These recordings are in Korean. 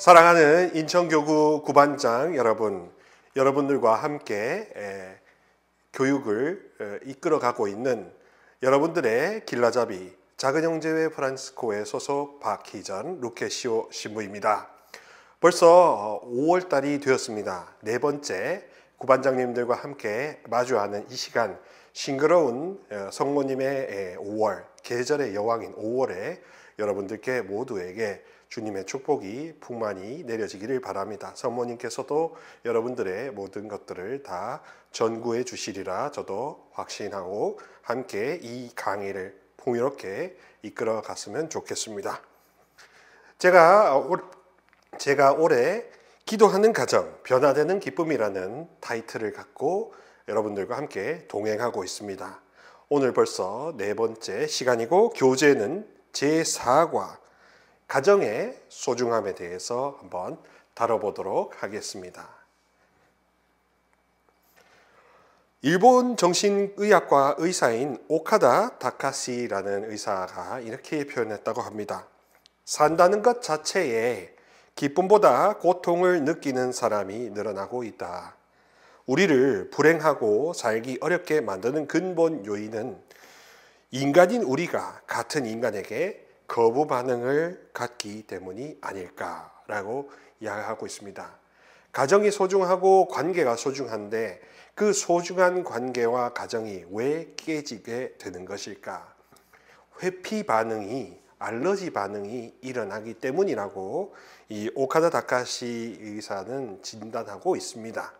사랑하는 인천교구 구반장 여러분, 여러분들과 함께 교육을 이끌어가고 있는 여러분들의 길라잡이 작은형제회 프란시스코회 소속 박희전 루케시오 신부입니다. 벌써 5월달이 되었습니다. 네 번째 구반장님들과 함께 마주하는 이 시간, 싱그러운 성모님의 5월, 계절의 여왕인 5월에 여러분들께 모두에게 주님의 축복이 풍만히 내려지기를 바랍니다. 성모님께서도 여러분들의 모든 것들을 다 전구해 주시리라 저도 확신하고 함께 이 강의를 풍요롭게 이끌어 갔으면 좋겠습니다. 제가 올해 기도하는 가정, 변화되는 기쁨이라는 타이틀을 갖고 여러분들과 함께 동행하고 있습니다. 오늘 벌써 네 번째 시간이고 교재는 제4과 가정의 소중함에 대해서 한번 다뤄보도록 하겠습니다. 일본 정신의학과 의사인 오카다 다카시라는 의사가 이렇게 표현했다고 합니다. 산다는 것 자체에 기쁨보다 고통을 느끼는 사람이 늘어나고 있다. 우리를 불행하고 살기 어렵게 만드는 근본 요인은 인간인 우리가 같은 인간에게 거부 반응을 갖기 때문이 아닐까라고 이야기하고 있습니다. 가정이 소중하고 관계가 소중한데 그 소중한 관계와 가정이 왜 깨지게 되는 것일까? 회피 반응이, 알러지 반응이 일어나기 때문이라고 이 오카다 다카시 의사는 진단하고 있습니다.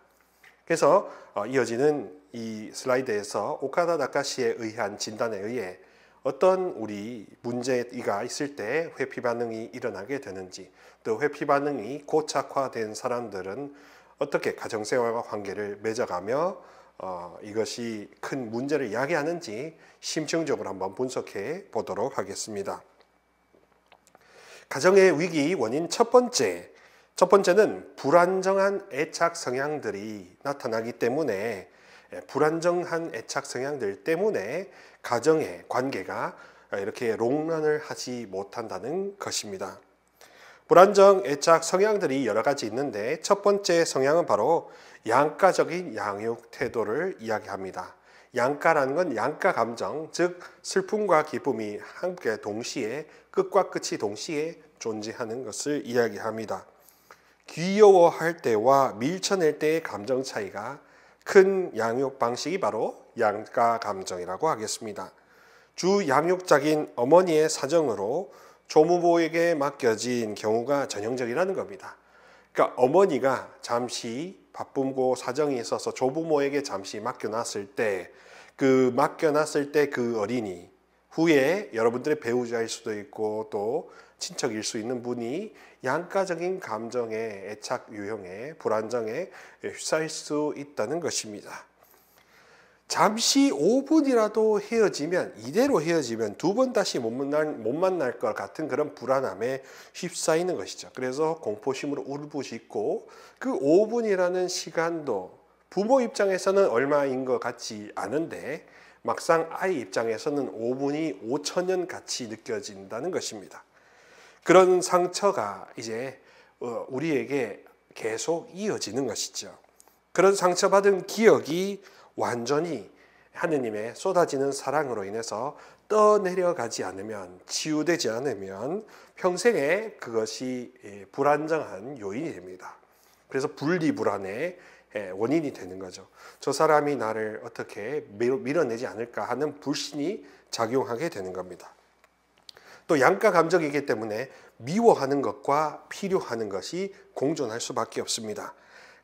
그래서 이어지는 이 슬라이드에서 오카다 다카시에 의한 진단에 의해 어떤 우리 문제가 있을 때 회피 반응이 일어나게 되는지, 또 회피 반응이 고착화된 사람들은 어떻게 가정생활과 관계를 맺어가며 이것이 큰 문제를 이야기하는지 심층적으로 한번 분석해 보도록 하겠습니다. 가정의 위기 원인 첫 번째는 불안정한 애착 성향들이 나타나기 때문에, 불안정한 애착 성향들 때문에 가정의 관계가 이렇게 롱런을 하지 못한다는 것입니다. 불안정 애착 성향들이 여러 가지 있는데 첫 번째 성향은 바로 양가적인 양육 태도를 이야기합니다. 양가라는 건 양가 감정, 즉 슬픔과 기쁨이 함께 동시에, 끝과 끝이 동시에 존재하는 것을 이야기합니다. 귀여워할 때와 밀쳐낼 때의 감정 차이가 큰 양육 방식이 바로 양가 감정이라고 하겠습니다. 주 양육자인 어머니의 사정으로 조부모에게 맡겨진 경우가 전형적이라는 겁니다. 그러니까 어머니가 잠시 바쁘고 사정이 있어서 조부모에게 잠시 맡겨놨을 때 그 어린이, 후에 여러분들의 배우자일 수도 있고 또 친척일 수 있는 분이 양가적인 감정의 애착 유형에, 불안정에 휩싸일 수 있다는 것입니다. 잠시 5분이라도 헤어지면, 이대로 헤어지면 두 번 다시 못 만날 것 같은 그런 불안함에 휩싸이는 것이죠. 그래서 공포심으로 울부짖고 그 5분이라는 시간도 부모 입장에서는 얼마인 것 같지 않은데 막상 아이 입장에서는 5분이 5,000년 같이 느껴진다는 것입니다. 그런 상처가 이제 우리에게 계속 이어지는 것이죠. 그런 상처받은 기억이 완전히 하느님의 쏟아지는 사랑으로 인해서 떠내려가지 않으면, 치유되지 않으면 평생에 그것이 불안정한 요인이 됩니다. 그래서 분리불안의 원인이 되는 거죠. 저 사람이 나를 어떻게 밀어내지 않을까 하는 불신이 작용하게 되는 겁니다. 또 양가 감정이기 때문에 미워하는 것과 필요하는 것이 공존할 수밖에 없습니다.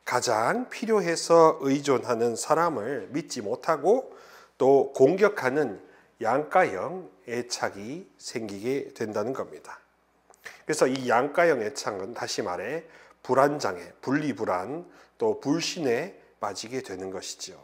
가장 필요해서 의존하는 사람을 믿지 못하고 또 공격하는 양가형 애착이 생기게 된다는 겁니다. 그래서 이 양가형 애착은 다시 말해 불안장애, 분리불안, 또 불신에 빠지게 되는 것이죠.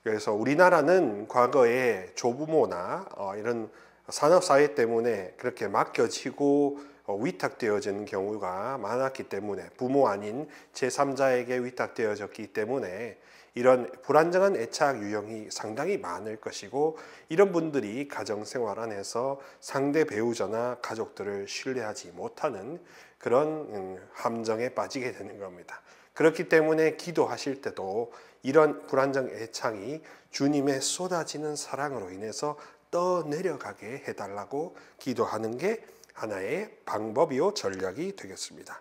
그래서 우리나라는 과거에 조부모나 이런 산업사회 때문에 그렇게 맡겨지고 위탁되어지는 경우가 많았기 때문에, 부모 아닌 제3자에게 위탁되어졌기 때문에 이런 불안정한 애착 유형이 상당히 많을 것이고, 이런 분들이 가정생활 안에서 상대 배우자나 가족들을 신뢰하지 못하는 그런 함정에 빠지게 되는 겁니다. 그렇기 때문에 기도하실 때도 이런 불안정 애착이 주님의 쏟아지는 사랑으로 인해서 떠내려가게 해달라고 기도하는 게 하나의 방법이요 전략이 되겠습니다.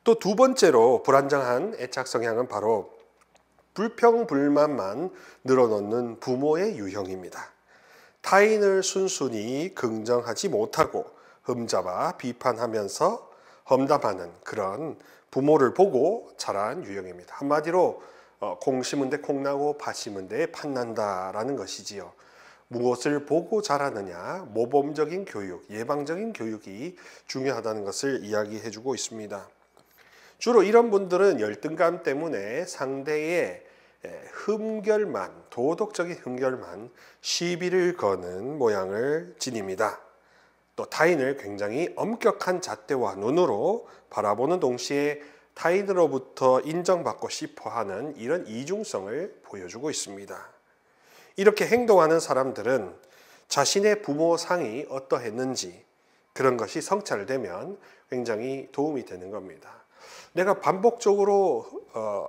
또 두 번째로 불안정한 애착 성향은 바로 불평불만만 늘어놓는 부모의 유형입니다. 타인을 순순히 긍정하지 못하고 흠잡아 비판하면서 험담하는 그런 부모를 보고 자란 유형입니다. 한마디로 콩 심은 데 콩 나고 팥 심은 데 팥 난다라는 것이지요. 무엇을 보고 자라느냐, 모범적인 교육, 예방적인 교육이 중요하다는 것을 이야기해주고 있습니다. 주로 이런 분들은 열등감 때문에 상대의 흠결만, 도덕적인 흠결만 시비를 거는 모양을 지닙니다. 또 타인을 굉장히 엄격한 잣대와 눈으로 바라보는 동시에 타인으로부터 인정받고 싶어하는 이런 이중성을 보여주고 있습니다. 이렇게 행동하는 사람들은 자신의 부모 상이 어떠했는지 그런 것이 성찰되면 굉장히 도움이 되는 겁니다. 내가 반복적으로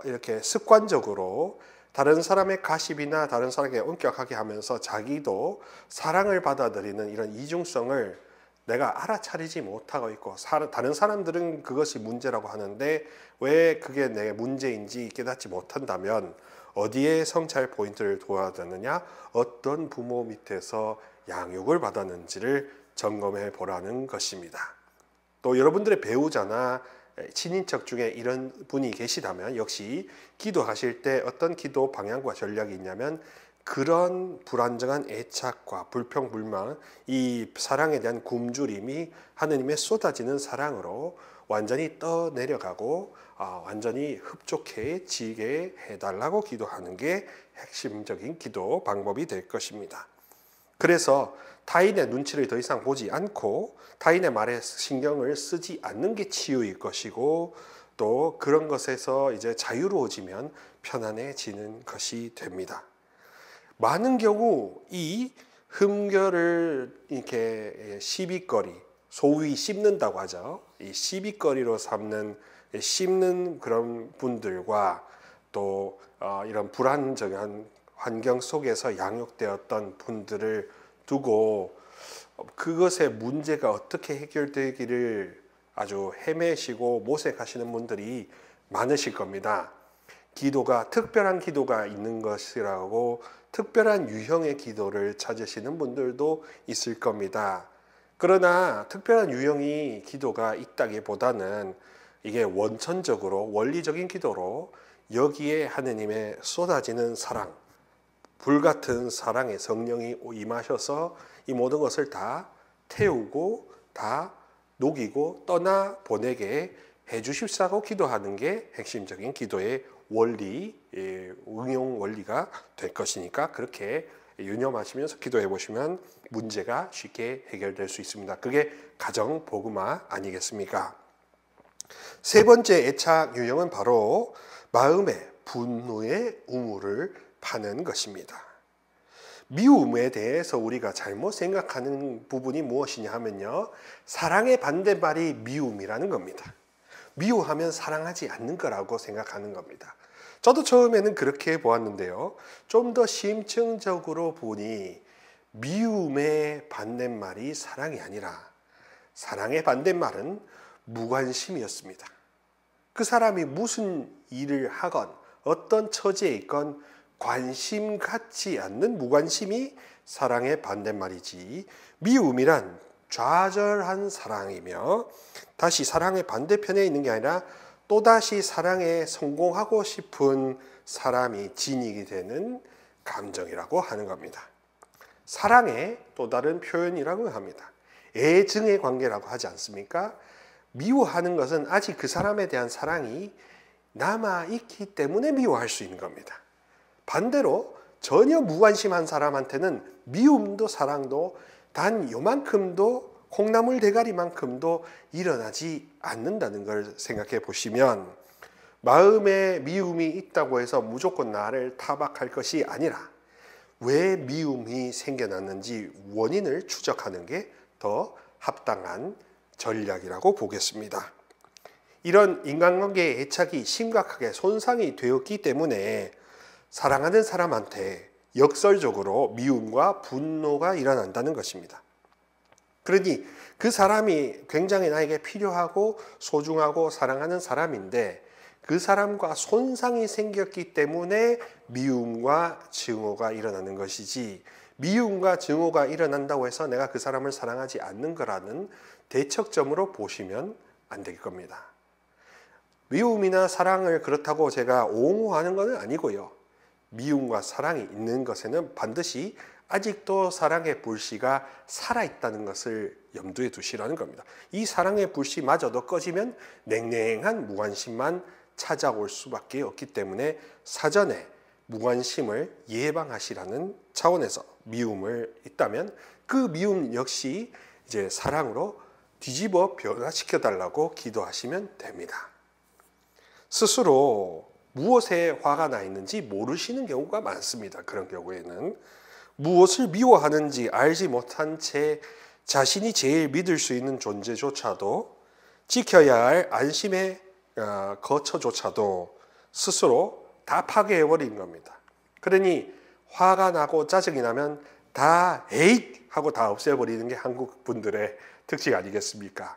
이렇게 습관적으로 다른 사람의 가십이나 다른 사람에게 엄격하게 하면서 자기도 사랑을 받아들이는 이런 이중성을 내가 알아차리지 못하고 있고, 다른 사람들은 그것이 문제라고 하는데 왜 그게 내 문제인지 깨닫지 못한다면 어디에 성찰 포인트를 둬야 되느냐, 어떤 부모 밑에서 양육을 받았는지를 점검해 보라는 것입니다. 또 여러분들의 배우자나 친인척 중에 이런 분이 계시다면 역시 기도하실 때 어떤 기도 방향과 전략이 있냐면, 그런 불안정한 애착과 불평불만, 이 사랑에 대한 굶주림이 하느님의 쏟아지는 사랑으로 완전히 떠내려가고 완전히 흡족해지게 해달라고 기도하는 게 핵심적인 기도 방법이 될 것입니다. 그래서 타인의 눈치를 더 이상 보지 않고 타인의 말에 신경을 쓰지 않는 게 치유일 것이고, 또 그런 것에서 이제 자유로워지면 편안해지는 것이 됩니다. 많은 경우 이 흠결을 이렇게 시비거리, 소위 씹는다고 하죠. 이 시비거리로 삼는, 씹는 그런 분들과 또 이런 불안정한 환경 속에서 양육되었던 분들을 두고 그것의 문제가 어떻게 해결되기를 아주 헤매시고 모색하시는 분들이 많으실 겁니다. 기도가 특별한 기도가 있는 것이라고 특별한 유형의 기도를 찾으시는 분들도 있을 겁니다. 그러나 특별한 유형의 기도가 있다기보다는 이게 원천적으로 원리적인 기도로 여기에 하느님의 쏟아지는 사랑, 불같은 사랑의 성령이 임하셔서 이 모든 것을 다 태우고 다 녹이고 떠나 보내게 해주십사고 기도하는 게 핵심적인 기도의 원리, 응용 원리가 될 것이니까 그렇게 유념하시면서 기도해 보시면 문제가 쉽게 해결될 수 있습니다. 그게 가정 복음화 아니겠습니까? 세 번째 애착 유형은 바로 마음의 분노의 우물을 파는 것입니다. 미움에 대해서 우리가 잘못 생각하는 부분이 무엇이냐 하면요, 사랑의 반대말이 미움이라는 겁니다. 미워하면 사랑하지 않는 거라고 생각하는 겁니다. 저도 처음에는 그렇게 보았는데요, 좀 더 심층적으로 보니 미움의 반대말이 사랑이 아니라 사랑의 반대말은 무관심이었습니다. 그 사람이 무슨 일을 하건 어떤 처지에 있건 관심 갖지 않는 무관심이 사랑의 반대말이지, 미움이란 좌절한 사랑이며 다시 사랑의 반대편에 있는 게 아니라 또다시 사랑에 성공하고 싶은 사람이 진익이 되는 감정이라고 하는 겁니다. 사랑의 또 다른 표현이라고 합니다. 애증의 관계라고 하지 않습니까? 미워하는 것은 아직 그 사람에 대한 사랑이 남아있기 때문에 미워할 수 있는 겁니다. 반대로 전혀 무관심한 사람한테는 미움도 사랑도 단 요만큼도, 콩나물 대가리만큼도 일어나지 않는다는 걸 생각해 보시면, 마음에 미움이 있다고 해서 무조건 나를 타박할 것이 아니라 왜 미움이 생겨났는지 원인을 추적하는 게 더 합당한 전략이라고 보겠습니다. 이런 인간관계의 애착이 심각하게 손상이 되었기 때문에 사랑하는 사람한테 역설적으로 미움과 분노가 일어난다는 것입니다. 그러니 그 사람이 굉장히 나에게 필요하고 소중하고 사랑하는 사람인데 그 사람과 손상이 생겼기 때문에 미움과 증오가 일어나는 것이지, 미움과 증오가 일어난다고 해서 내가 그 사람을 사랑하지 않는 거라는 대척점으로 보시면 안 될 겁니다. 미움이나 사랑을 그렇다고 제가 옹호하는 것은 아니고요. 미움과 사랑이 있는 것에는 반드시 아직도 사랑의 불씨가 살아있다는 것을 염두에 두시라는 겁니다. 이 사랑의 불씨마저도 꺼지면 냉랭한 무관심만 찾아올 수밖에 없기 때문에 사전에 무관심을 예방하시라는 차원에서 미움을 있다면 그 미움 역시 이제 사랑으로 뒤집어 변화시켜 달라고 기도하시면 됩니다. 스스로 무엇에 화가 나 있는지 모르시는 경우가 많습니다. 그런 경우에는 무엇을 미워하는지 알지 못한 채 자신이 제일 믿을 수 있는 존재조차도, 지켜야 할 안심의 거처조차도 스스로 다 파괴해버린 겁니다. 그러니 화가 나고 짜증이 나면 다 에잇 하고 다 없애버리는 게 한국 분들의 특징 아니겠습니까?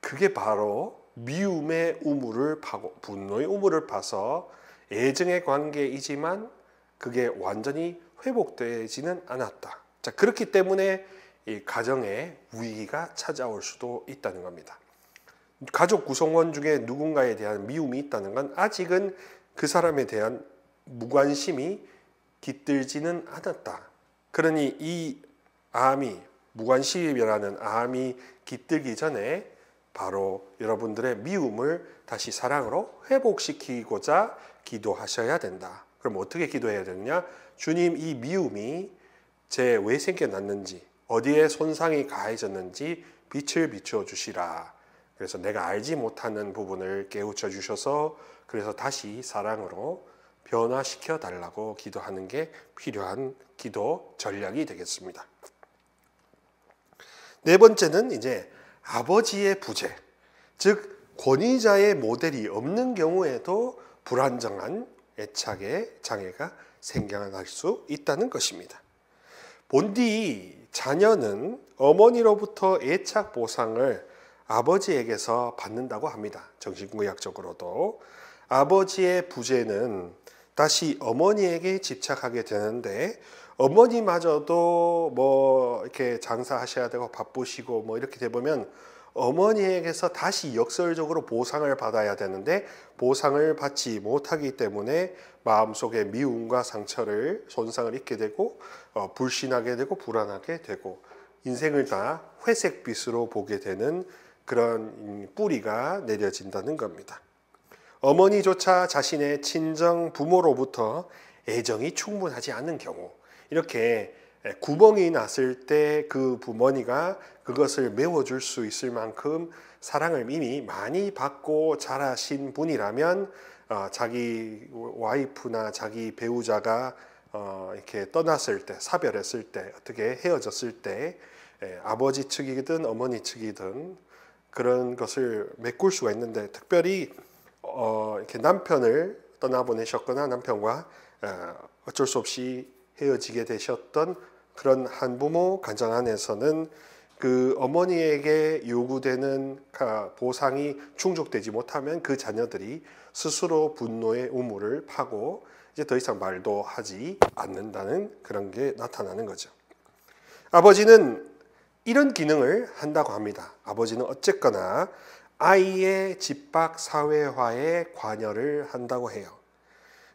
그게 바로 미움의 우물을 파고 분노의 우물을 파서 애정의 관계이지만 그게 완전히 회복되지는 않았다. 자, 그렇기 때문에 이 가정에 위기가 찾아올 수도 있다는 겁니다. 가족 구성원 중에 누군가에 대한 미움이 있다는 건 아직은 그 사람에 대한 무관심이 깃들지는 않았다. 그러니 이 암이, 무관심이라는 암이 깃들기 전에 바로 여러분들의 미움을 다시 사랑으로 회복시키고자 기도하셔야 된다. 그럼 어떻게 기도해야 되느냐? 주님, 이 미움이 제 왜 생겨났는지, 어디에 손상이 가해졌는지 빛을 비춰 주시라. 그래서 내가 알지 못하는 부분을 깨우쳐 주셔서 그래서 다시 사랑으로 변화시켜 달라고 기도하는 게 필요한 기도 전략이 되겠습니다. 네 번째는 이제 아버지의 부재, 즉 권위자의 모델이 없는 경우에도 불안정한 애착의 장애가 생겨날 수 있다는 것입니다. 본디 자녀는 어머니로부터 애착 보상을 아버지에게서 받는다고 합니다. 정신의학적으로도 아버지의 부재는 다시 어머니에게 집착하게 되는데, 어머니마저도 뭐 이렇게 장사하셔야 되고 바쁘시고 뭐 이렇게 돼 보면 어머니에게서 다시 역설적으로 보상을 받아야 되는데 보상을 받지 못하기 때문에 마음속에 미움과 상처를, 손상을 입게 되고 불신하게 되고 불안하게 되고 인생을 다 회색빛으로 보게 되는 그런 뿌리가 내려진다는 겁니다. 어머니조차 자신의 친정 부모로부터 애정이 충분하지 않는 경우, 이렇게 구멍이 났을 때 그 부모니가 그것을 메워줄 수 있을 만큼 사랑을 이미 많이 받고 자라신 분이라면 자기 와이프나 자기 배우자가 이렇게 떠났을 때, 사별했을 때, 어떻게 헤어졌을 때 아버지 측이든 어머니 측이든 그런 것을 메꿀 수가 있는데, 특별히 이렇게 남편을 떠나보내셨거나 남편과 어쩔 수 없이 헤어지게 되셨던 그런 한부모 가정 안에서는 그 어머니에게 요구되는 보상이 충족되지 못하면 그 자녀들이 스스로 분노의 우물을 파고 이제 더 이상 말도 하지 않는다는 그런 게 나타나는 거죠. 아버지는 이런 기능을 한다고 합니다. 아버지는 어쨌거나 아이의 집합 사회화에 관여를 한다고 해요.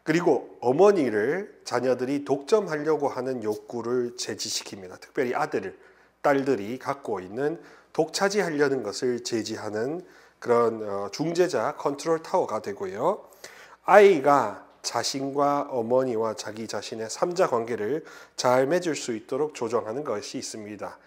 그리고 어머니를 자녀들이 독점하려고 하는 욕구를 제지시킵니다. 특별히 아들, 딸들이 갖고 있는 독차지하려는 것을 제지하는 그런 중재자, 컨트롤 타워가 되고요. 아이가 자신과 어머니와 자기 자신의 3자 관계를 잘 맺을 수 있도록 조정하는 것이 있습니다.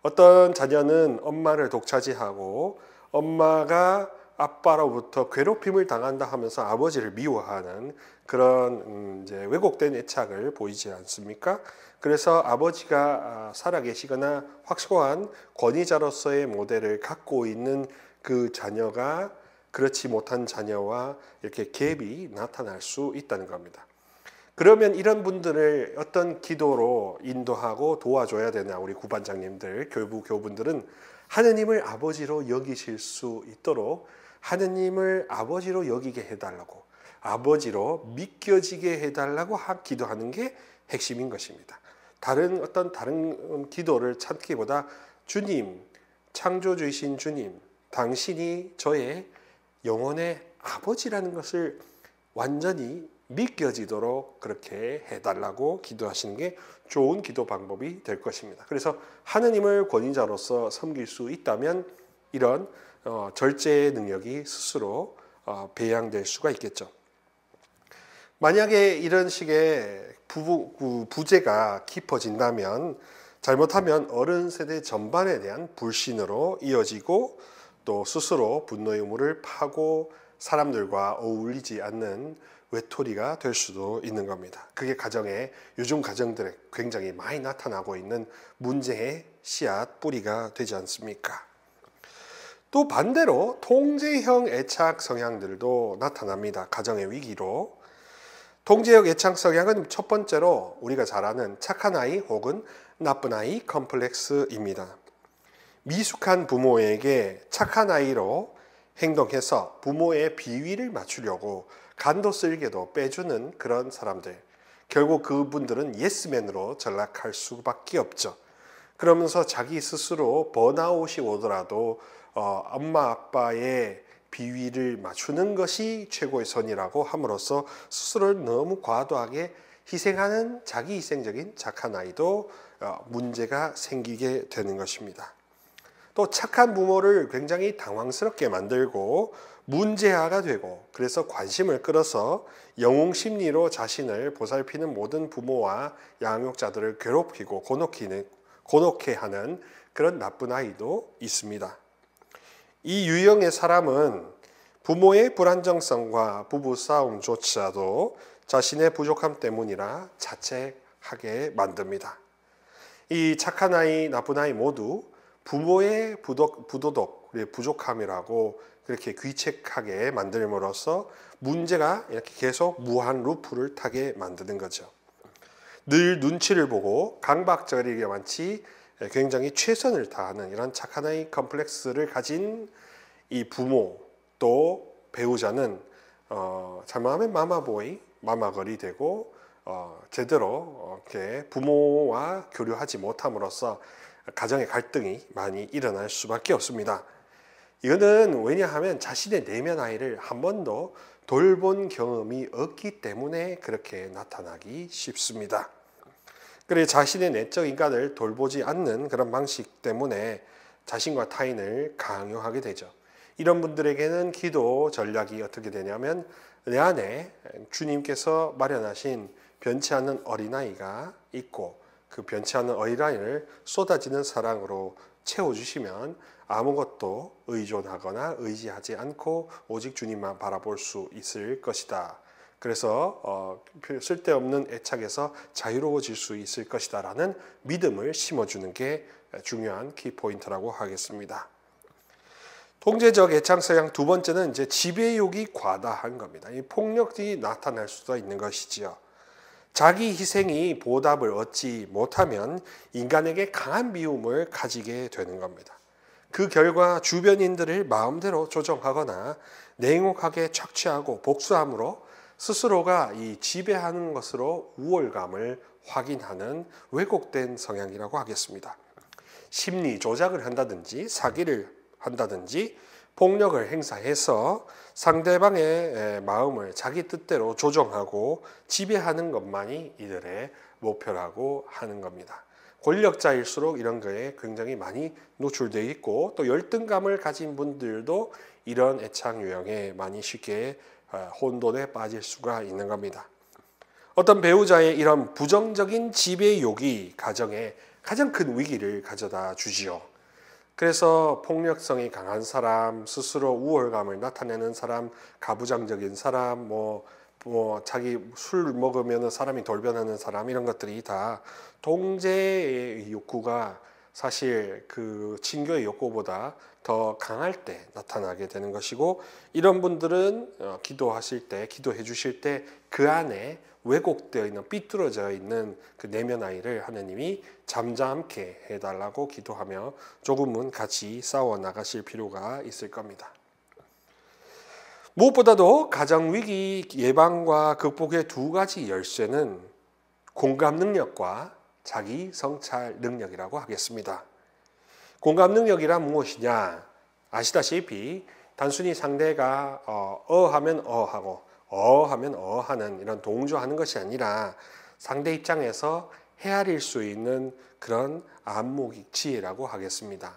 어떤 자녀는 엄마를 독차지하고 엄마가 아빠로부터 괴롭힘을 당한다 하면서 아버지를 미워하는 그런 이제 왜곡된 애착을 보이지 않습니까? 그래서 아버지가 살아계시거나 확고한 권위자로서의 모델을 갖고 있는 그 자녀가 그렇지 못한 자녀와 이렇게 갭이 나타날 수 있다는 겁니다. 그러면 이런 분들을 어떤 기도로 인도하고 도와줘야 되나, 우리 구반장님들, 교부교분들은 하느님을 아버지로 여기실 수 있도록 하느님을 아버지로 여기게 해달라고, 아버지로 믿겨지게 해달라고 기도하는 게 핵심인 것입니다. 다른 기도를 찾기보다 주님, 창조주이신 주님, 당신이 저의 영혼의 아버지라는 것을 완전히 믿겨지도록 그렇게 해달라고 기도하시는 게 좋은 기도 방법이 될 것입니다. 그래서 하느님을 권위자로서 섬길 수 있다면 이런 절제의 능력이 스스로 배양될 수가 있겠죠. 만약에 이런 식의 부재가 깊어진다면 잘못하면 어른 세대 전반에 대한 불신으로 이어지고 또 스스로 분노의 우물을 파고 사람들과 어울리지 않는 외톨이가 될 수도 있는 겁니다. 그게 요즘 가정들에 굉장히 많이 나타나고 있는 문제의 씨앗 뿌리가 되지 않습니까? 또 반대로 통제형 애착 성향들도 나타납니다. 가정의 위기로. 통제형 애착 성향은 첫 번째로 우리가 잘 아는 착한 아이 혹은 나쁜 아이 컴플렉스입니다. 미숙한 부모에게 착한 아이로 행동해서 부모의 비위를 맞추려고 간도 쓸개도 빼주는 그런 사람들. 결국 그분들은 예스맨으로 전락할 수밖에 없죠. 그러면서 자기 스스로 번아웃이 오더라도 엄마 아빠의 비위를 맞추는 것이 최고의 선이라고 함으로써 스스로를 너무 과도하게 희생하는 자기희생적인 착한 아이도 문제가 생기게 되는 것입니다. 또 착한 부모를 굉장히 당황스럽게 만들고 문제아가 되고, 그래서 관심을 끌어서 영웅심리로 자신을 보살피는 모든 부모와 양육자들을 괴롭히고 곤혹해 하는 그런 나쁜 아이도 있습니다. 이 유형의 사람은 부모의 불안정성과 부부싸움조차도 자신의 부족함 때문이라 자책하게 만듭니다. 이 착한 아이, 나쁜 아이 모두 부모의 부족함이라고 그렇게 귀책하게 만들므로써 문제가 이렇게 계속 무한 루프를 타게 만드는 거죠. 늘 눈치를 보고 강박적이게만치 굉장히 최선을 다하는 이런 착한 아이 컴플렉스를 가진 이 부모 또 배우자는 잘못하면 마마보이, 마마걸이 되고 제대로 이렇게 부모와 교류하지 못함으로써 가정의 갈등이 많이 일어날 수밖에 없습니다. 이거는 왜냐하면 자신의 내면 아이를 한 번도 돌본 경험이 없기 때문에 그렇게 나타나기 쉽습니다. 그래 자신의 내적 인간을 돌보지 않는 그런 방식 때문에 자신과 타인을 강요하게 되죠. 이런 분들에게는 기도 전략이 어떻게 되냐면 내 안에 주님께서 마련하신 변치 않는 어린아이가 있고 그 변치 않는 어린아이를 쏟아지는 사랑으로 채워주시면 아무것도 의존하거나 의지하지 않고 오직 주님만 바라볼 수 있을 것이다. 그래서 쓸데없는 애착에서 자유로워질 수 있을 것이다 라는 믿음을 심어주는 게 중요한 키포인트라고 하겠습니다. 통제적 애착 성향 두 번째는 이제 지배욕이 과다한 겁니다. 이 폭력이 나타날 수도 있는 것이지요. 자기 희생이 보답을 얻지 못하면 인간에게 강한 미움을 가지게 되는 겁니다. 그 결과 주변인들을 마음대로 조정하거나 냉혹하게 착취하고 복수함으로 스스로가 이 지배하는 것으로 우월감을 확인하는 왜곡된 성향이라고 하겠습니다. 심리 조작을 한다든지 사기를 한다든지 폭력을 행사해서 상대방의 마음을 자기 뜻대로 조정하고 지배하는 것만이 이들의 목표라고 하는 겁니다. 권력자일수록 이런 거에 굉장히 많이 노출되어 있고 또 열등감을 가진 분들도 이런 애착 유형에 많이 쉽게 혼돈에 빠질 수가 있는 겁니다. 어떤 배우자의 이런 부정적인 지배욕이 가정에 가장 큰 위기를 가져다 주지요. 그래서 폭력성이 강한 사람, 스스로 우월감을 나타내는 사람, 가부장적인 사람, 자기 술 먹으면 사람이 돌변하는 사람, 이런 것들이 다 동제의 욕구가 사실 그 친교의 욕구보다 더 강할 때 나타나게 되는 것이고, 이런 분들은 기도하실 때, 기도해 주실 때 그 안에 왜곡되어 있는, 삐뚤어져 있는 그 내면 아이를 하나님이 잠잠케 해달라고 기도하며 조금은 같이 싸워 나가실 필요가 있을 겁니다. 무엇보다도 가정위기 예방과 극복의 두 가지 열쇠는 공감 능력과 자기 성찰 능력이라고 하겠습니다. 공감 능력이란 무엇이냐? 아시다시피 단순히 상대가 하면 하고 하면 하는 이런 동조하는 것이 아니라 상대 입장에서 헤아릴 수 있는 그런 안목의 지혜라고 하겠습니다.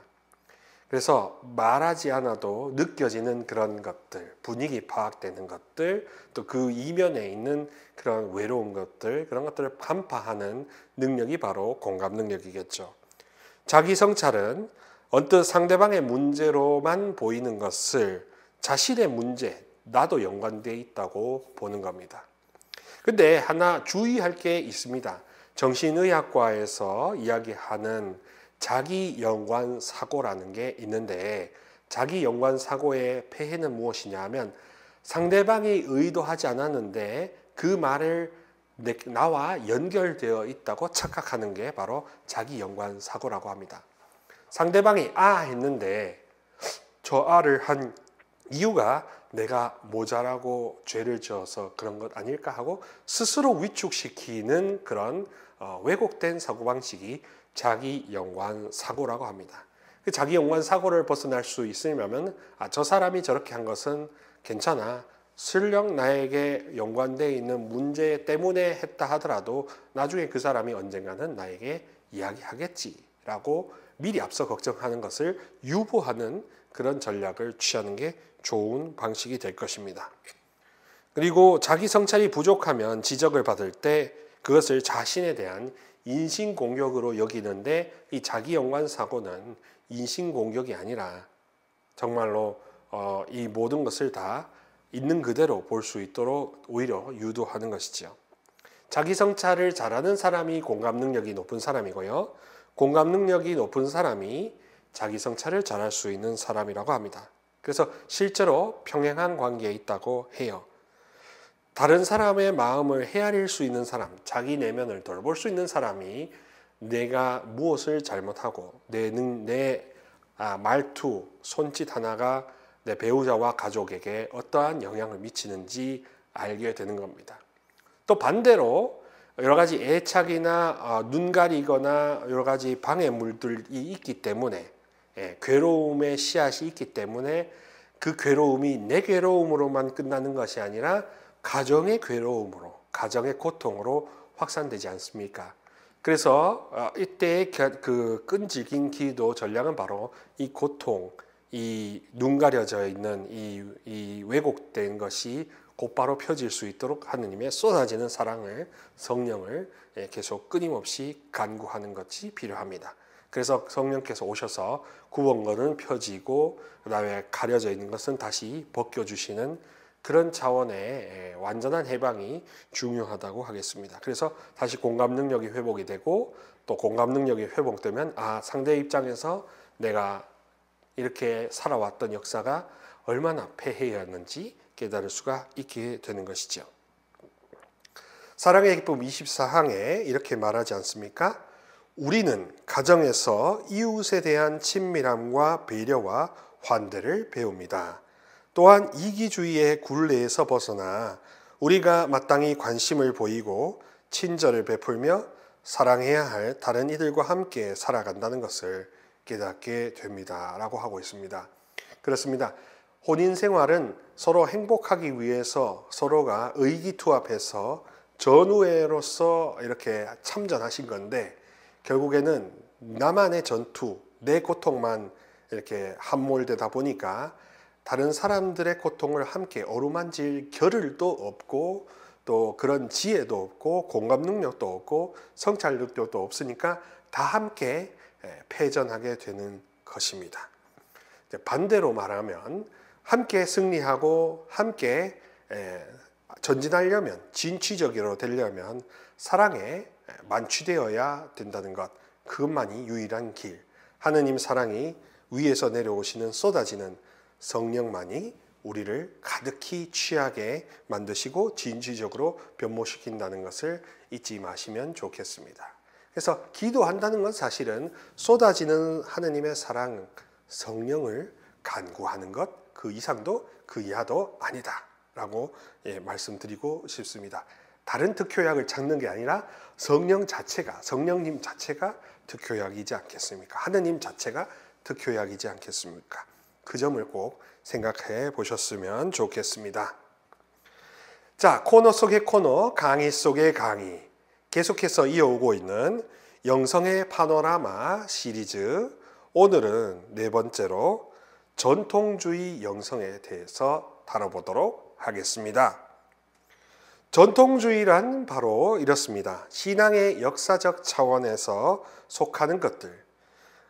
그래서 말하지 않아도 느껴지는 그런 것들, 분위기 파악되는 것들, 또 그 이면에 있는 그런 외로운 것들, 그런 것들을 간파하는 능력이 바로 공감 능력이겠죠. 자기 성찰은 언뜻 상대방의 문제로만 보이는 것을 자신의 문제, 나도 연관되어 있다고 보는 겁니다. 근데 하나 주의할 게 있습니다. 정신의학과에서 이야기하는 자기 연관 사고라는 게 있는데, 자기 연관 사고의 폐해는 무엇이냐 하면 상대방이 의도하지 않았는데 그 말을 나와 연결되어 있다고 착각하는 게 바로 자기 연관 사고라고 합니다. 상대방이 했는데 저 아를 한 이유가 내가 모자라고 죄를 지어서 그런 것 아닐까 하고 스스로 위축시키는 그런 왜곡된 사고방식이 자기 연관 사고라고 합니다. 자기 연관 사고를 벗어날 수 있으려면 저 사람이 저렇게 한 것은 괜찮아, 설령 나에게 연관되어 있는 문제 때문에 했다 하더라도 나중에 그 사람이 언젠가는 나에게 이야기하겠지라고 미리 앞서 걱정하는 것을 유보하는 그런 전략을 취하는 게 좋은 방식이 될 것입니다. 그리고 자기 성찰이 부족하면 지적을 받을 때 그것을 자신에 대한 인신공격으로 여기는데, 이 자기 연관 사고는 인신공격이 아니라 정말로 이 모든 것을 다 있는 그대로 볼 수 있도록 오히려 유도하는 것이죠. 자기 성찰을 잘하는 사람이 공감 능력이 높은 사람이고요, 공감 능력이 높은 사람이 자기 성찰을 잘할 수 있는 사람이라고 합니다. 그래서 실제로 평행한 관계에 있다고 해요. 다른 사람의 마음을 헤아릴 수 있는 사람, 자기 내면을 돌볼 수 있는 사람이 내가 무엇을 잘못하고 내 말투, 손짓 하나가 내 배우자와 가족에게 어떠한 영향을 미치는지 알게 되는 겁니다. 또 반대로 여러 가지 애착이나 눈 가리거나 여러 가지 방해물들이 있기 때문에, 괴로움의 씨앗이 있기 때문에 그 괴로움이 내 괴로움으로만 끝나는 것이 아니라 가정의 괴로움으로, 가정의 고통으로 확산되지 않습니까? 그래서 이때의 그 끈질긴 기도 전략은 바로 이 고통, 이 눈 가려져 있는 이 왜곡된 것이 곧바로 펴질 수 있도록 하느님의 쏟아지는 사랑을, 성령을 계속 끊임없이 간구하는 것이 필요합니다. 그래서 성령께서 오셔서 구원권은 펴지고 그다음에 가려져 있는 것은 다시 벗겨주시는 그런 차원의 완전한 해방이 중요하다고 하겠습니다. 그래서 다시 공감 능력이 회복이 되고, 또 공감 능력이 회복되면 상대 입장에서 내가 이렇게 살아왔던 역사가 얼마나 폐해였는지 깨달을 수가 있게 되는 것이죠. 사랑의 기쁨 24항에 이렇게 말하지 않습니까? 우리는 가정에서 이웃에 대한 친밀함과 배려와 환대를 배웁니다. 또한 이기주의의 굴레에서 벗어나 우리가 마땅히 관심을 보이고 친절을 베풀며 사랑해야 할 다른 이들과 함께 살아간다는 것을 깨닫게 됩니다. 라고 하고 있습니다. 그렇습니다. 혼인 생활은 서로 행복하기 위해서 서로가 의기투합해서 전우회로서 이렇게 참전하신 건데, 결국에는 나만의 전투, 내 고통만 이렇게 함몰되다 보니까 다른 사람들의 고통을 함께 어루만질 겨를도 없고, 또 그런 지혜도 없고, 공감 능력도 없고, 성찰 능력도 없으니까 다 함께 패전하게 되는 것입니다. 반대로 말하면 함께 승리하고 함께 전진하려면, 진취적으로 되려면 사랑에 만취되어야 된다는 것, 그것만이 유일한 길. 하느님 사랑이 위에서 내려오시는 쏟아지는 성령만이 우리를 가득히 취하게 만드시고 진취적으로 변모시킨다는 것을 잊지 마시면 좋겠습니다. 그래서 기도한다는 건 사실은 쏟아지는 하느님의 사랑, 성령을 간구하는 것, 그 이상도 그 이하도 아니다 라고 말씀드리고 싶습니다. 다른 특효약을 찾는 게 아니라 성령님 자체가 특효약이지 않겠습니까? 하느님 자체가 특효약이지 않겠습니까? 그 점을 꼭 생각해 보셨으면 좋겠습니다. 자, 코너 속의 코너, 강의 속의 강의, 계속해서 이어오고 있는 영성의 파노라마 시리즈, 오늘은 네 번째로 전통주의 영성에 대해서 다뤄보도록 하겠습니다. 전통주의란 바로 이렇습니다. 신앙의 역사적 차원에서 속하는 것들,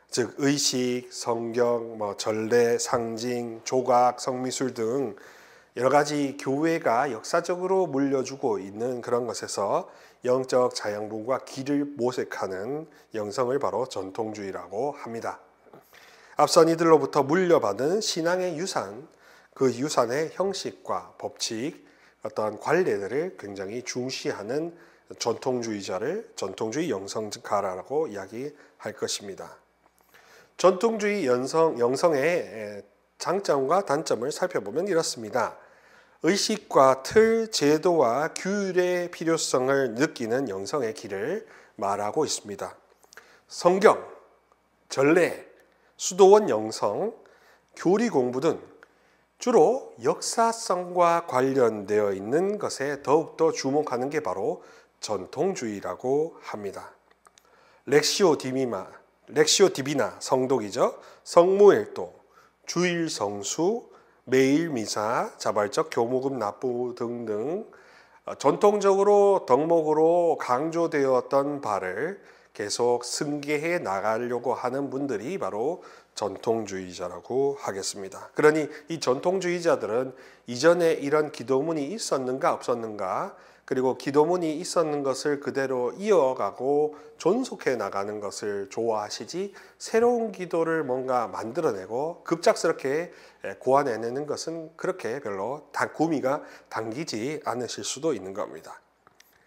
즉 의식, 성경, 전례, 상징, 조각, 성미술 등 여러 가지 교회가 역사적으로 물려주고 있는 그런 것에서 영적 자양분과 길을 모색하는 영성을 바로 전통주의라고 합니다. 앞선 이들로부터 물려받은 신앙의 유산, 그 유산의 형식과 법칙, 어떤 관례들을 굉장히 중시하는 전통주의자를 전통주의 영성가라고 이야기할 것입니다. 전통주의 영성의 장점과 단점을 살펴보면 이렇습니다. 의식과 틀, 제도와 규율의 필요성을 느끼는 영성의 길을 말하고 있습니다. 성경, 전례, 수도원 영성, 교리 공부 등 주로 역사성과 관련되어 있는 것에 더욱더 주목하는 게 바로 전통주의라고 합니다. 렉시오 디비나 성독이죠. 성모일도, 주일 성수, 매일 미사, 자발적 교무금 납부 등등 전통적으로 덕목으로 강조되었던 바를 계속 승계해 나가려고 하는 분들이 바로 전통주의자라고 하겠습니다. 그러니 이 전통주의자들은 이전에 이런 기도문이 있었는가 없었는가, 그리고 기도문이 있었는 것을 그대로 이어가고 존속해 나가는 것을 좋아하시지, 새로운 기도를 뭔가 만들어내고 급작스럽게 고안해내는 것은 그렇게 별로 구미가 당기지 않으실 수도 있는 겁니다.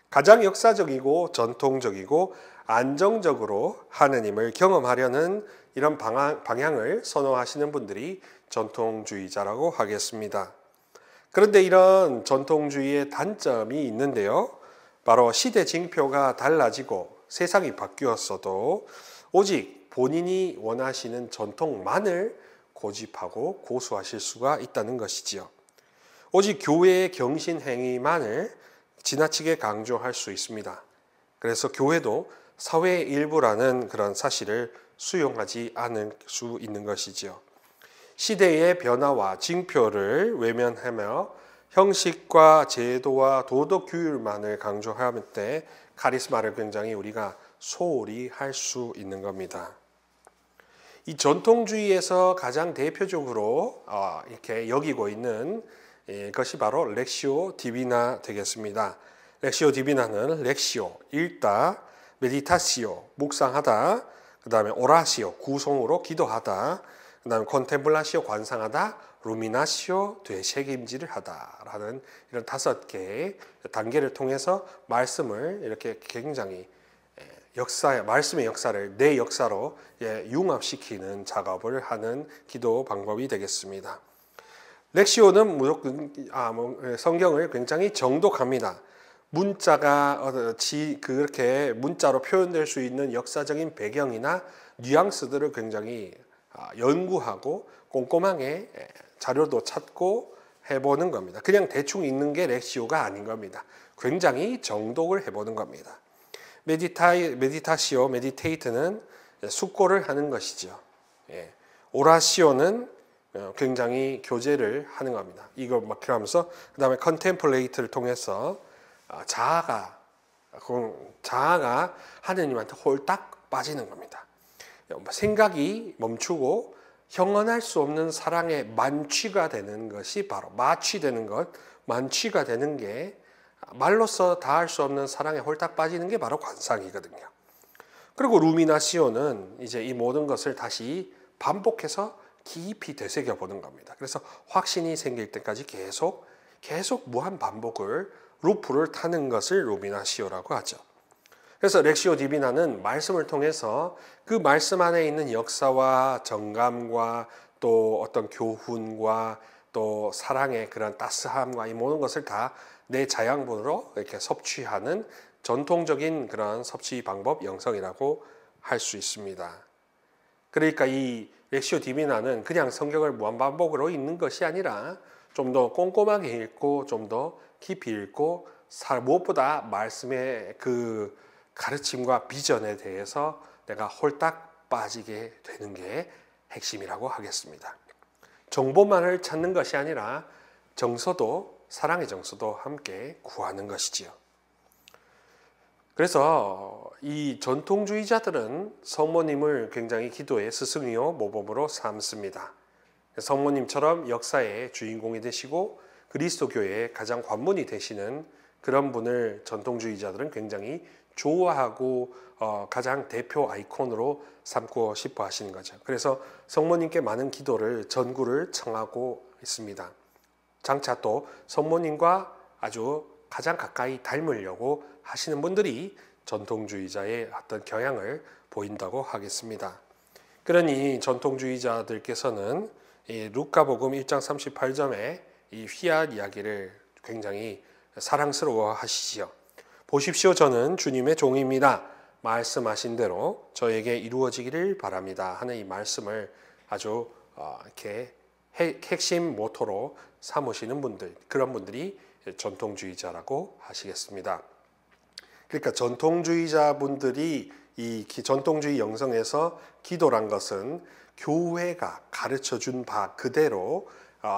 가장 역사적이고 전통적이고 안정적으로 하느님을 경험하려는 이런 방향을 선호하시는 분들이 전통주의자라고 하겠습니다. 그런데 이런 전통주의의 단점이 있는데요. 바로 시대 징표가 달라지고 세상이 바뀌었어도 오직 본인이 원하시는 전통만을 고집하고 고수하실 수가 있다는 것이지요. 오직 교회의 경신 행위만을 지나치게 강조할 수 있습니다. 그래서 교회도 사회의 일부라는 그런 사실을 수용하지 않을 수 있는 것이지요. 시대의 변화와 징표를 외면하며 형식과 제도와 도덕 규율만을 강조할 때 카리스마를 굉장히 우리가 소홀히 할 수 있는 겁니다. 이 전통주의에서 가장 대표적으로 이렇게 여기고 있는 것이 바로 렉시오 디비나 되겠습니다. 렉시오 디비나는 렉시오, 읽다, 메디타시오, 묵상하다, 그 다음에 오라시오, 구송으로 기도하다, 그 다음에 콘템플라시오, 관상하다, 루미나시오, 되새김질을 하다라는 이런 5개의 단계를 통해서 말씀을 이렇게 굉장히 말씀의 역사를 내 역사로 융합시키는 작업을 하는 기도 방법이 되겠습니다. 렉시오는 무조건 성경을 굉장히 정독합니다. 문자가 그렇게 문자로 표현될 수 있는 역사적인 배경이나 뉘앙스들을 굉장히 연구하고 꼼꼼하게 자료도 찾고 해보는 겁니다. 그냥 대충 읽는 게 렉시오가 아닌 겁니다. 굉장히 정독을 해보는 겁니다. 메디테이트는 숙고를 하는 것이죠. 오라시오는 굉장히 교제를 하는 겁니다. 이거 막 하면서 그 다음에 컨템플레이트를 통해서 자아가 하느님한테 홀딱 빠지는 겁니다. 생각이 멈추고 형언할 수 없는 사랑의 만취가 되는 것이 바로 마취되는 것, 만취가 되는 게 말로써 다할 수 없는 사랑에 홀딱 빠지는 게 바로 관상이거든요. 그리고 루미나시오는 이제 이 모든 것을 다시 반복해서 깊이 되새겨 보는 겁니다. 그래서 확신이 생길 때까지 계속 무한 반복을 루프를 타는 것을 루미나시오라고 하죠. 그래서 렉시오 디비나는 말씀을 통해서 그 말씀 안에 있는 역사와 정감과 또 어떤 교훈과 또 사랑의 그런 따스함과 이 모든 것을 다 내 자양분으로 이렇게 섭취하는 전통적인 그런 섭취 방법 영성이라고 할 수 있습니다. 그러니까 이 렉시오 디비나는 그냥 성경을 무한반복으로 읽는 것이 아니라 좀 더 꼼꼼하게 읽고 좀 더 깊이 읽고 무엇보다 말씀의 그 가르침과 비전에 대해서 내가 홀딱 빠지게 되는 게 핵심이라고 하겠습니다. 정보만을 찾는 것이 아니라 정서도, 사랑의 정서도 함께 구하는 것이지요. 그래서 이 전통주의자들은 성모님을 굉장히 기도의 스승이요 모범으로 삼습니다. 성모님처럼 역사의 주인공이 되시고 그리스도교의 가장 관문이 되시는 그런 분을 전통주의자들은 굉장히 좋아하고 가장 대표 아이콘으로 삼고 싶어 하시는 거죠. 그래서 성모님께 많은 기도를, 전구를 청하고 있습니다. 장차 또 성모님과 아주 가장 가까이 닮으려고 하시는 분들이 전통주의자의 어떤 경향을 보인다고 하겠습니다. 그러니 전통주의자들께서는 이 루카복음 1장 38점의 이 휘앗 이야기를 굉장히 사랑스러워 하시지요. 보십시오, 저는 주님의 종입니다. 말씀하신 대로 저에게 이루어지기를 바랍니다 하는 이 말씀을 아주 이렇게 핵심 모토로 삼으시는 분들, 그런 분들이 전통주의자라고 하시겠습니다. 그러니까 전통주의자분들이 이 전통주의 영성에서 기도란 것은 교회가 가르쳐준 바 그대로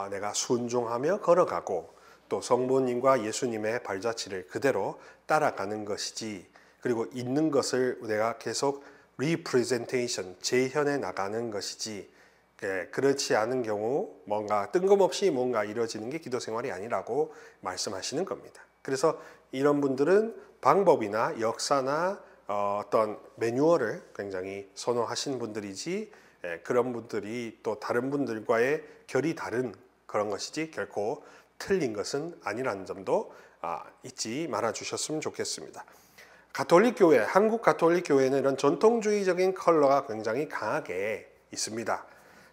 내가 순종하며 걸어가고 또 성부님과 예수님의 발자취를 그대로 따라가는 것이지, 그리고 있는 것을 내가 계속 리프레젠테이션, 재현해 나가는 것이지, 그렇지 않은 경우 뭔가 뜬금없이 뭔가 이루어지는 게 기도 생활이 아니라고 말씀하시는 겁니다. 그래서 이런 분들은 방법이나 역사나 어떤 매뉴얼을 굉장히 선호하시는 분들이지, 그런 분들이 또 다른 분들과의 결이 다른 그런 것이지 결코 틀린 것은 아니라는 점도 잊지 말아 주셨으면 좋겠습니다. 가톨릭 교회, 한국 가톨릭 교회는 이런 전통주의적인 컬러가 굉장히 강하게 있습니다.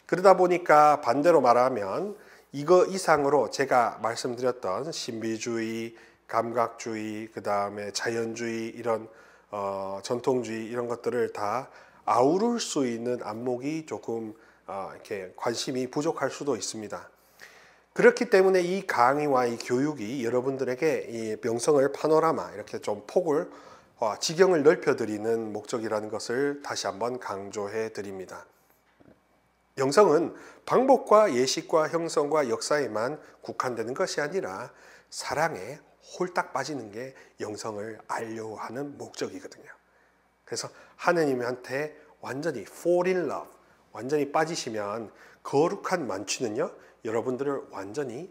그러다 보니까 반대로 말하면 이거 이상으로 제가 말씀드렸던 신비주의, 감각주의, 그 다음에 자연주의, 이런 전통주의 이런 것들을 다 아우를 수 있는 안목이 조금 이렇게 관심이 부족할 수도 있습니다. 그렇기 때문에 이 강의와 이 교육이 여러분들에게 이 명성을 파노라마, 이렇게 좀 폭을 지경을 넓혀드리는 목적이라는 것을 다시 한번 강조해 드립니다. 영성은 방법과 예식과 형성과 역사에만 국한되는 것이 아니라 사랑에 홀딱 빠지는 게 영성을 알려 하는 목적이거든요. 그래서 하느님한테 완전히 fall in love, 완전히 빠지시면 거룩한 만취는요, 여러분들을 완전히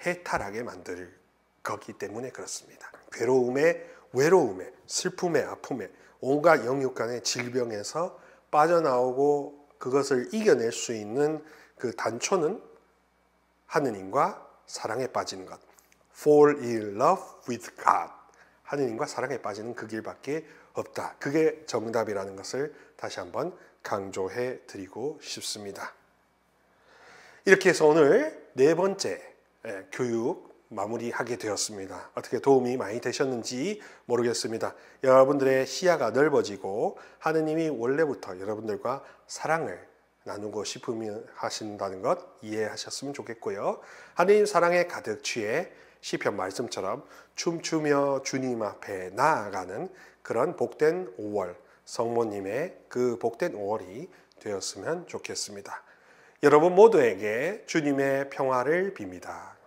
해탈하게 만들 거기 때문에 그렇습니다. 괴로움에, 외로움에, 슬픔에, 아픔에, 온갖 영육간의 질병에서 빠져나오고 그것을 이겨낼 수 있는 그 단초는 하느님과 사랑에 빠지는 것. Fall in love with God. 하느님과 사랑에 빠지는 그 길밖에 없다. 그게 정답이라는 것을 다시 한번 강조해 드리고 싶습니다. 이렇게 해서 오늘 네 번째 교육 마무리하게 되었습니다. 어떻게 도움이 많이 되셨는지 모르겠습니다. 여러분들의 시야가 넓어지고 하느님이 원래부터 여러분들과 사랑을 나누고 싶으면 하신다는 것 이해하셨으면 좋겠고요. 하느님 사랑에 가득 취해 시편 말씀처럼 춤추며 주님 앞에 나아가는 그런 복된 5월, 성모님의 그 복된 5월이 되었으면 좋겠습니다. 여러분 모두에게 주님의 평화를 빕니다.